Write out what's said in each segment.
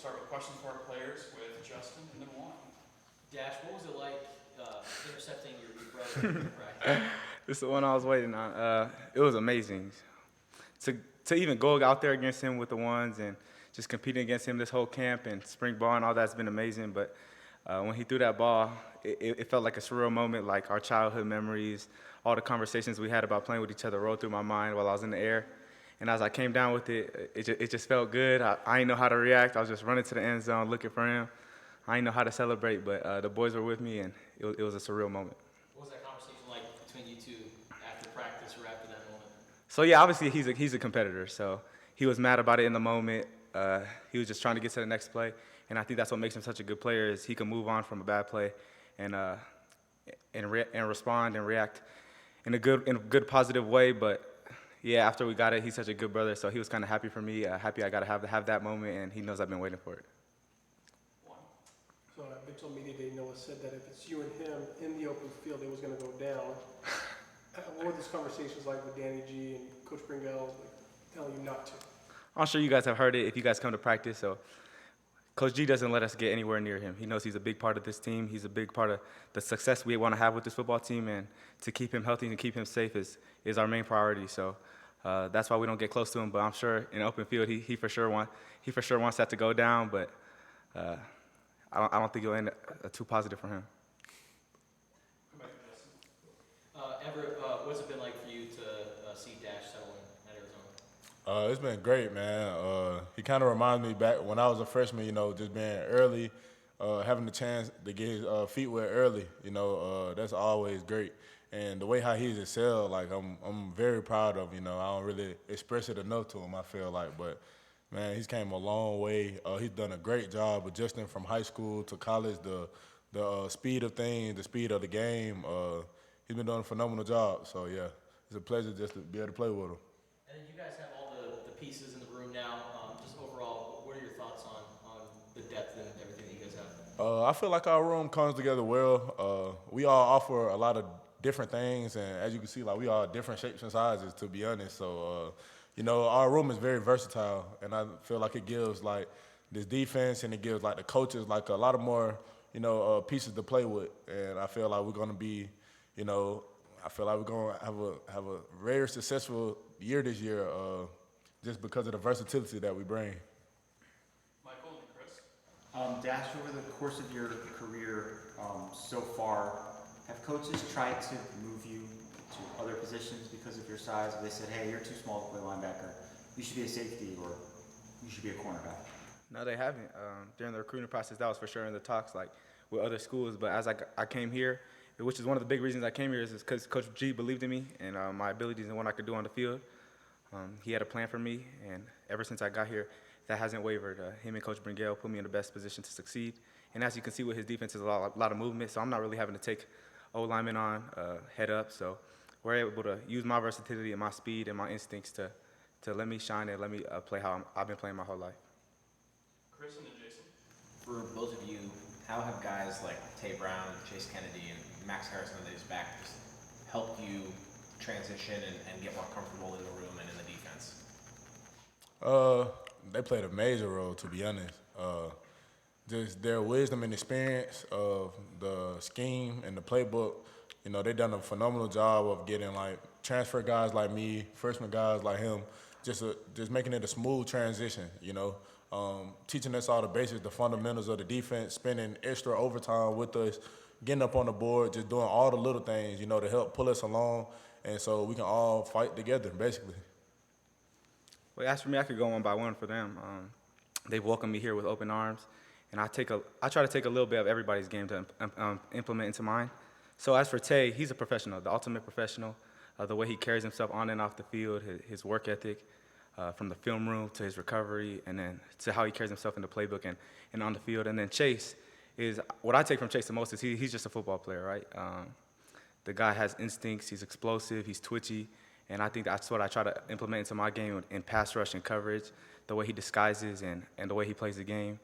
start with questions for our players with Justin and then Juan. Dash, what was it like intercepting your brother in practice? This is the one I was waiting on. It was amazing. To even go out there against him with the ones and just competing against him this whole camp and spring ball and all that's been amazing. But when he threw that ball, it felt like a surreal moment, like our childhood memories, all the conversations we had about playing with each other rolled through my mind while I was in the air. And as I came down with it, it just felt good. I didn't know how to react. I was just running to the end zone looking for him. I didn't know how to celebrate, but the boys were with me, and it was a surreal moment. What was that conversation like between you two after practice or after that moment? So yeah, obviously he's a competitor, so he was mad about it in the moment. He was just trying to get to the next play, and I think that's what makes him such a good player is he can move on from a bad play, and respond and react in a good positive way. But yeah, after we got it, he's such a good brother, so he was kind of happy for me. Happy I got to have that moment, and he knows I've been waiting for it. So at Big 12 Media Day, Noah said that if it's you and him in the open field, it was going to go down. What were these conversations like with Danny G and Coach Pringell telling you not to? I'm sure you guys have heard it if you guys come to practice. So Coach G doesn't let us get anywhere near him. He knows he's a big part of this team. He's a big part of the success we want to have with this football team, and to keep him healthy and keep him safe is our main priority. So that's why we don't get close to him. But I'm sure in open field, he for sure wants that to go down. But I don't think it'll end too positive for him. Everett, what's it been like for you to see Dash settle in at Arizona? It's been great, man. He kind of reminds me back when I was a freshman, just being early, having the chance to get his feet wet early, that's always great. And the way how he's excelled, like I'm very proud of, I don't really express it enough to him, I feel like, but man, he's came a long way. He's done a great job adjusting from high school to college, the speed of things, the speed of the game. He's been doing a phenomenal job. So, yeah, it's a pleasure just to be able to play with him. And then you guys have all the pieces in the room now. Just overall, what are your thoughts on the depth and everything that you guys have? I feel like our room comes together well. We all offer a lot of different things, and as you can see, like we are different shapes and sizes, to be honest. So, our room is very versatile, and I feel like it gives like this defense, and it gives like the coaches like a lot of more, pieces to play with. And I feel like we're going to be, I feel like we're going to have a very successful year this year, just because of the versatility that we bring. Michael and Chris. Dash, over the course of your career so far, have coaches tried to move you to other positions because of your size? They said, hey, you're too small to play linebacker. You should be a safety, or you should be a cornerback. No, they haven't. During the recruiting process, that was for sure in the talks, like with other schools. But as I came here, which is one of the big reasons I came here, is because Coach G believed in me and my abilities and what I could do on the field. He had a plan for me, and ever since I got here, that hasn't wavered. Him and Coach Pringell put me in the best position to succeed. And as you can see with his defense, there's a lot of movement, so I'm not really having to take O-linemen on head up. So we're able to use my versatility and my speed and my instincts to let me shine and let me play how I've been playing my whole life. Chris and then Jason. For both of you, how have guys like Tay Brown, Chase Kennedy, and Max Harrison that is back just helped you transition and get more comfortable in the room and in the defense? They played a major role, to be honest. Just their wisdom and experience of the scheme and the playbook, they done a phenomenal job of getting like transfer guys like me, freshman guys like him, just making it a smooth transition, teaching us all the basics, the fundamentals of the defense, spending extra overtime with us, getting up on the board, just doing all the little things, to help pull us along, and so we can all fight together, basically. Well, as for me, I could go one by one for them. They've welcomed me here with open arms, and I try to take a little bit of everybody's game to implement into mine. So as for Tay, he's a professional, the ultimate professional. The way he carries himself on and off the field, his work ethic, from the film room to his recovery, and then to how he carries himself in the playbook and on the field. And then Chase is, what I take from Chase the most is he's just a football player, right? The guy has instincts, he's explosive, he's twitchy, and I think that's what I try to implement into my game in pass rush and coverage, the way he disguises and the way he plays the game.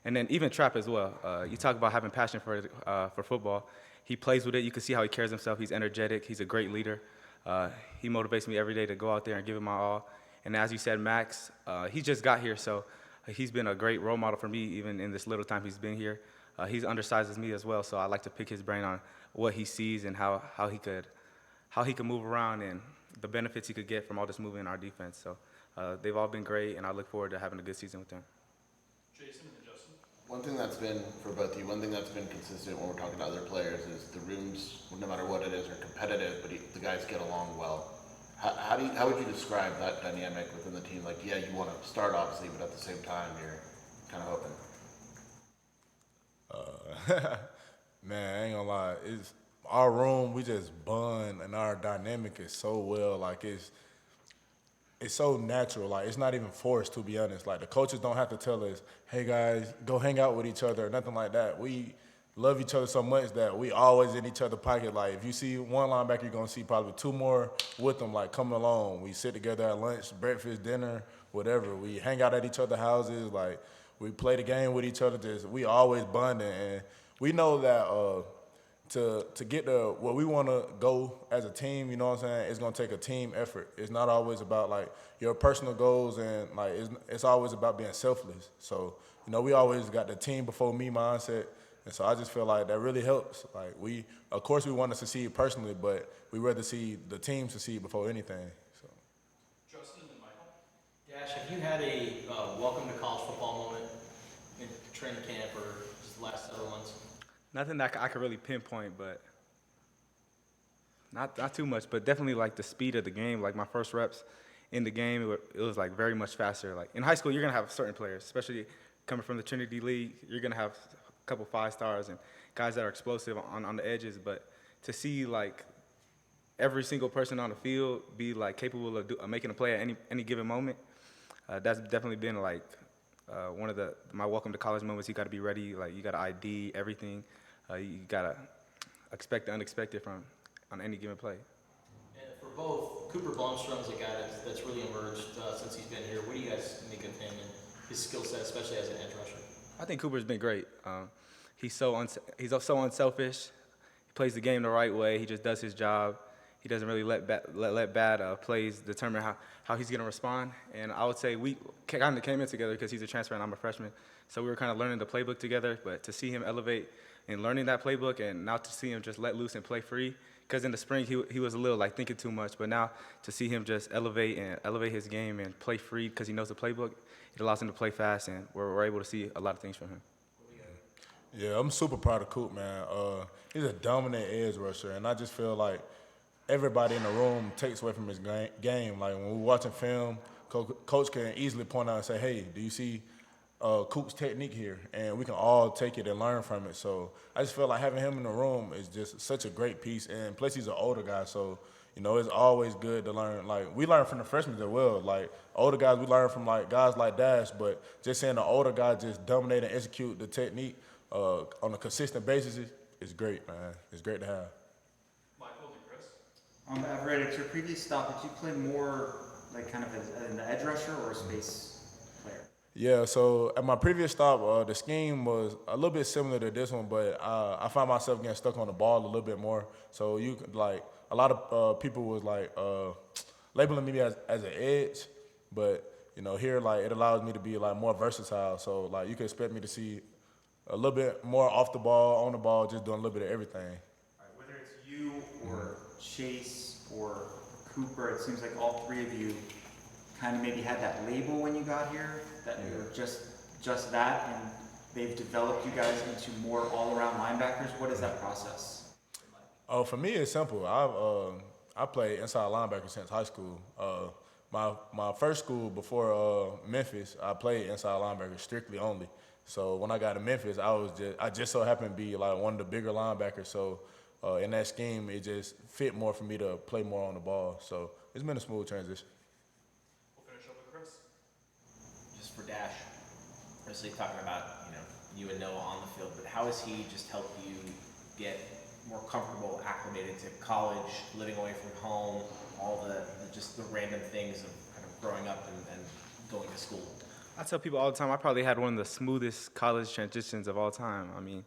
And then even trap as well. You talk about having passion for football. He plays with it. You can see how he carries himself. He's energetic. He's a great leader. He motivates me every day to go out there and give it my all. And as you said, Max, he just got here, so he's been a great role model for me, even in this little time he's been here. He's undersized as me as well, so I like to pick his brain on what he sees and how he could move around and the benefits he could get from all this movement in our defense. So they've all been great, and I look forward to having a good season with them. Jason and then Justin. One thing that's been, for both of you, one thing that's been consistent when we're talking to other players is the rooms, no matter what it is, are competitive, but the guys get along well. How would you describe that dynamic within the team? Like, yeah, you want to start, obviously, but at the same time, you're kind of open. Man, I ain't gonna lie. It's our room. We just bond, and our dynamic is so well. Like it's so natural. Like it's not even forced, to be honest. Like the coaches don't have to tell us, "Hey guys, go hang out with each other," or nothing like that. We love each other so much that we always in each other's pocket. Like if you see one linebacker, you're gonna see probably two more with them. Like coming along. We sit together at lunch, breakfast, dinner, whatever. We hang out at each other's houses. Like we play the game with each other. Just we always bonding, and we know that to get to where we want to go as a team, you know what I'm saying, it's going to take a team effort. It's not always about, like, your personal goals, and, like, it's always about being selfless. So, you know, we always got the team before me mindset, and so I just feel like that really helps. Like, of course we want to succeed personally, but we rather see the team succeed before anything. So. Justin and then Michael. Dash, have you had a welcome to college football moment in training camp or just the last several months? Nothing that I could really pinpoint, but not too much, but definitely like the speed of the game. Like my first reps in the game, it was like very much faster. Like in high school, you're gonna have certain players, especially coming from the Trinity League. You're gonna have a couple 5-stars and guys that are explosive on the edges. But to see like every single person on the field be like capable of making a play at any given moment, that's definitely been like one of my welcome to college moments. You got to be ready. Like you got to ID everything. You got to expect the unexpected on any given play. And for both, Cooper Blomstrom's a guy that's really emerged since he's been here. What do you guys make of him and his skill set, especially as an edge rusher? I think Cooper's been great. He's so unselfish. He plays the game the right way. He just does his job. He doesn't really let bad plays determine how he's going to respond. And I would say we kind of came in together because he's a transfer and I'm a freshman. So we were kind of learning the playbook together. But to see him elevate in learning that playbook, and now to see him just let loose and play free, because in the spring he was a little like thinking too much. But now to see him just elevate his game and play free because he knows the playbook, it allows him to play fast, and we're able to see a lot of things from him. Yeah, I'm super proud of Coop, man. He's a dominant edge rusher, and I just feel like everybody in the room takes away from his game. Like when we're watching film, coach can easily point out and say, "Hey, do you see Coop's technique here?" And we can all take it and learn from it. So I just feel like having him in the room is just such a great piece. And plus, he's an older guy, so you know it's always good to learn. Like we learn from the freshmen as well. Like older guys, we learn from like guys like Dash, but just seeing the older guy just dominate and execute the technique on a consistent basis is great, man. It's great to have. Michael and Chris. Everett, at your previous stop, did you play more like kind of as an edge rusher or a space player? Yeah, so at my previous stop, the scheme was a little bit similar to this one, but I found myself getting stuck on the ball a little bit more. So you could, like, a lot of people was like labeling me as an edge, but you know here like it allows me to be like more versatile. So like you can expect me to see a little bit more off the ball, on the ball, just doing a little bit of everything. All right, whether it's you or Chase or Cooper, it seems like all three of you kind of maybe had that label when you got here, that you were just that, and they've developed you guys into more all-around linebackers. What is that process? Oh, for me, it's simple. I played inside linebacker since high school. My first school before Memphis, I played inside linebacker strictly only. So when I got to Memphis, I just so happened to be like one of the bigger linebackers. So in that scheme, it just fit more for me to play more on the ball. So it's been a smooth transition. We'll finish up with Chris. Just for Dash, obviously talking about, you and Noah on the field, but how has he just helped you get more comfortable, acclimated to college, living away from home, all the random things of kind of growing up and going to school? I tell people all the time, I probably had one of the smoothest college transitions of all time. I mean,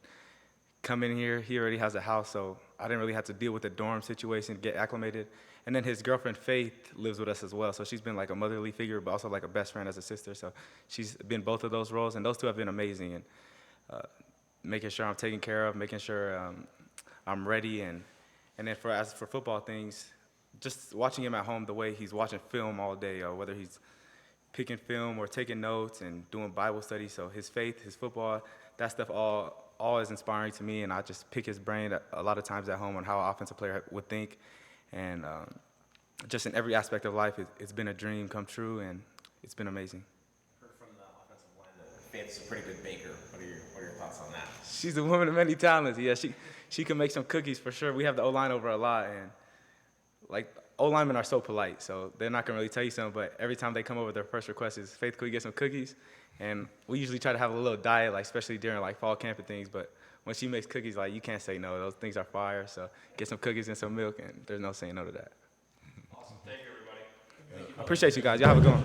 come in here. He already has a house, so I didn't really have to deal with the dorm situation, get acclimated. And then his girlfriend, Faith, lives with us as well. So she's been like a motherly figure, but also like a best friend as a sister. So she's been both of those roles, and those two have been amazing. And making sure I'm taken care of, making sure I'm ready. And then as for football things, just watching him at home the way he's watching film all day, or whether he's picking film or taking notes and doing Bible study. So his faith, his football, that stuff all is inspiring to me, and I just pick his brain a lot of times at home on how an offensive player would think. And just in every aspect of life, it's been a dream come true, and it's been amazing. Heard from the offensive line that Faith's a pretty good baker. What are your thoughts on that? She's a woman of many talents. Yeah, she can make some cookies for sure. We have the O-line over a lot, and like O-linemen are so polite, so they're not gonna really tell you something, but every time they come over, their first request is, Faith, could we get some cookies? And we usually try to have a little diet, like especially during like fall camp and things, but when she makes cookies, like you can't say no. Those things are fire, so get some cookies and some milk, and there's no saying no to that. Awesome. Thank you, everybody. I appreciate you guys. Y'all have a good one.